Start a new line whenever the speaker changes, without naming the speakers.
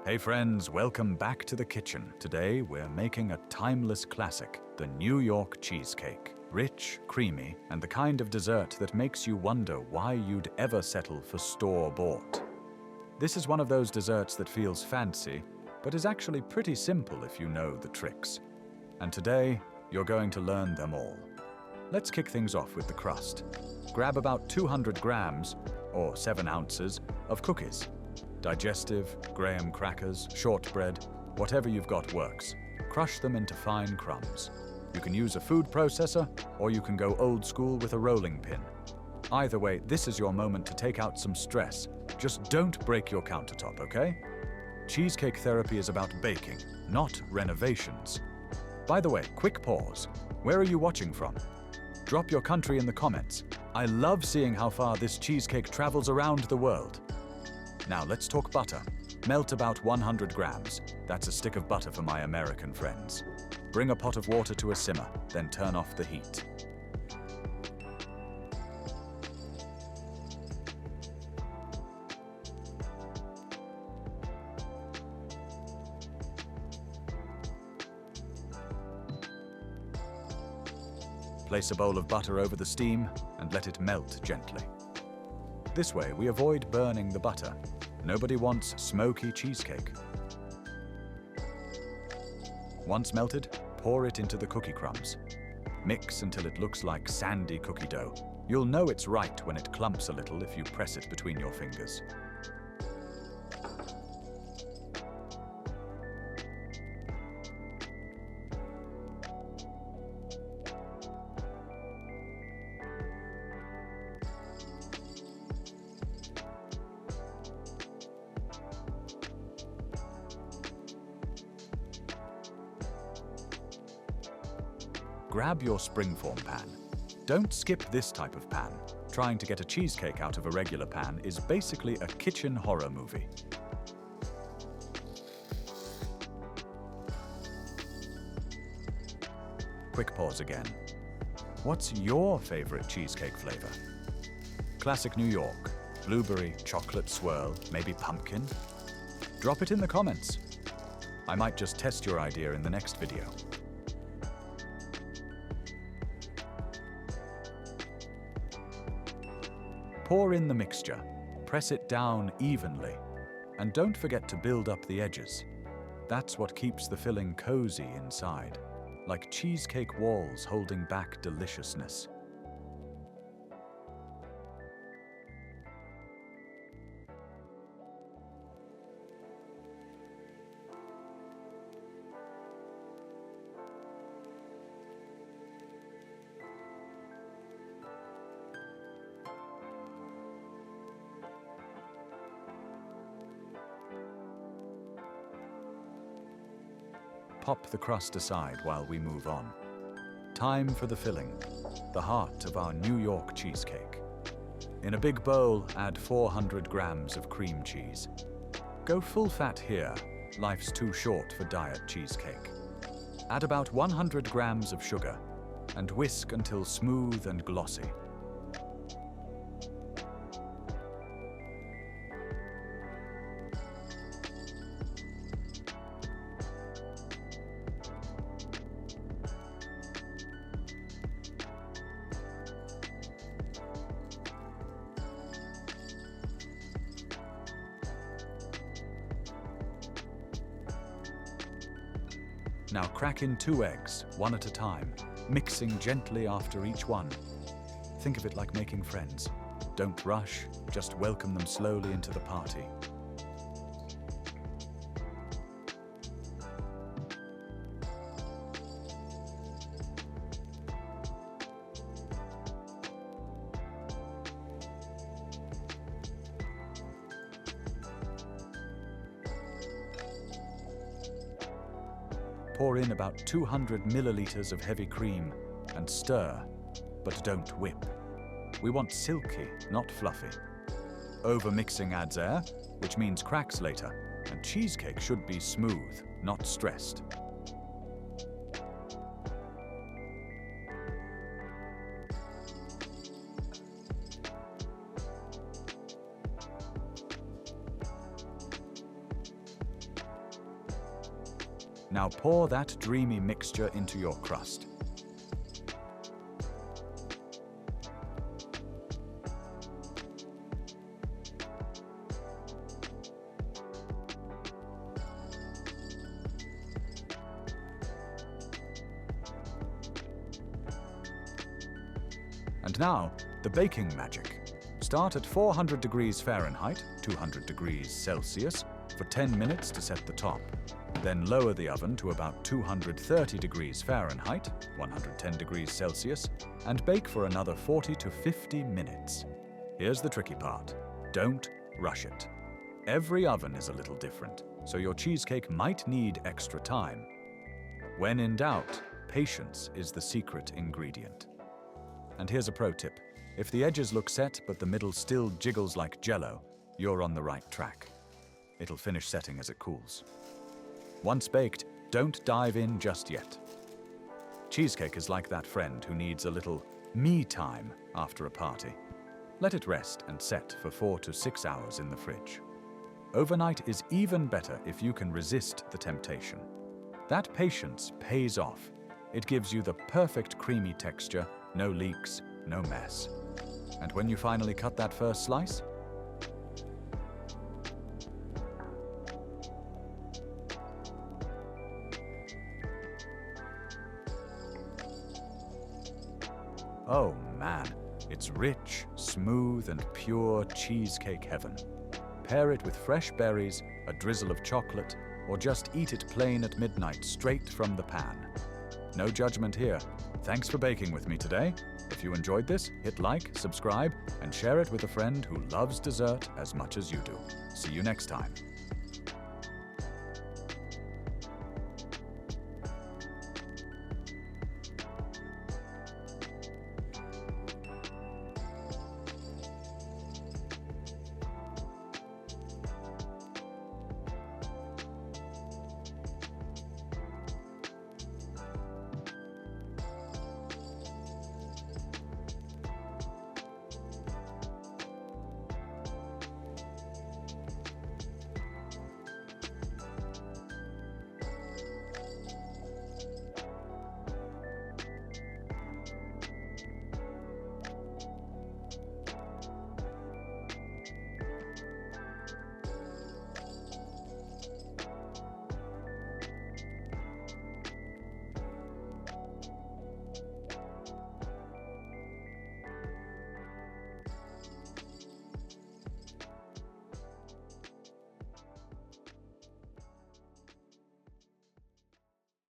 Hey friends, welcome back to the kitchen. Today we're making a timeless classic, the New York Cheesecake. Rich, creamy, and the kind of dessert that makes you wonder why you'd ever settle for store-bought. This is one of those desserts that feels fancy, but is actually pretty simple if you know the tricks. And today, you're going to learn them all. Let's kick things off with the crust. Grab about 200 grams, or 7 ounces, of cookies. Digestive, graham crackers, shortbread, whatever you've got works. Crush them into fine crumbs. You can use a food processor, or you can go old school with a rolling pin. Either way, this is your moment to take out some stress. Just don't break your countertop, okay? Cheesecake therapy is about baking, not renovations. By the way, quick pause. Where are you watching from? Drop your country in the comments. I love seeing how far this cheesecake travels around the world. Now let's talk butter. Melt about 100 grams. That's a stick of butter for my American friends. Bring a pot of water to a simmer, then turn off the heat. Place a bowl of butter over the steam and let it melt gently. This way, we avoid burning the butter. Nobody wants smoky cheesecake. Once melted, pour it into the cookie crumbs. Mix until it looks like sandy cookie dough. You'll know it's right when it clumps a little if you press it between your fingers. Grab your springform pan. Don't skip this type of pan. Trying to get a cheesecake out of a regular pan is basically a kitchen horror movie. Quick pause again. What's your favorite cheesecake flavor? Classic New York, blueberry, chocolate swirl, maybe pumpkin? Drop it in the comments. I might just test your idea in the next video. Pour in the mixture, press it down evenly, and don't forget to build up the edges. That's what keeps the filling cozy inside, like cheesecake walls holding back deliciousness. Pop the crust aside while we move on. Time for the filling, the heart of our New York cheesecake. In a big bowl, add 400 grams of cream cheese. Go full fat here, life's too short for diet cheesecake. Add about 100 grams of sugar and whisk until smooth and glossy. Now crack in 2 eggs, one at a time, mixing gently after each one. Think of it like making friends. Don't rush, just welcome them slowly into the party. Pour in about 200 milliliters of heavy cream and stir, but don't whip. We want silky, not fluffy. Over-mixing adds air, which means cracks later, and cheesecake should be smooth, not stressed. Now pour that dreamy mixture into your crust. And now, the baking magic. Start at 400 degrees Fahrenheit, 200 degrees Celsius, for 10 minutes to set the top. Then lower the oven to about 230 degrees Fahrenheit, 110 degrees Celsius, and bake for another 40 to 50 minutes. Here's the tricky part. Don't rush it. Every oven is a little different, so your cheesecake might need extra time. When in doubt, patience is the secret ingredient. And here's a pro tip. If the edges look set but the middle still jiggles like jello, you're on the right track. It'll finish setting as it cools. Once baked, don't dive in just yet. Cheesecake is like that friend who needs a little me time after a party. Let it rest and set for 4 to 6 hours in the fridge. Overnight is even better if you can resist the temptation. That patience pays off. It gives you the perfect creamy texture, no leaks, no mess. And when you finally cut that first slice, oh man, it's rich, smooth, and pure cheesecake heaven. Pair it with fresh berries, a drizzle of chocolate, or just eat it plain at midnight straight from the pan. No judgment here. Thanks for baking with me today. If you enjoyed this, hit like, subscribe, and share it with a friend who loves dessert as much as you do. See you next time.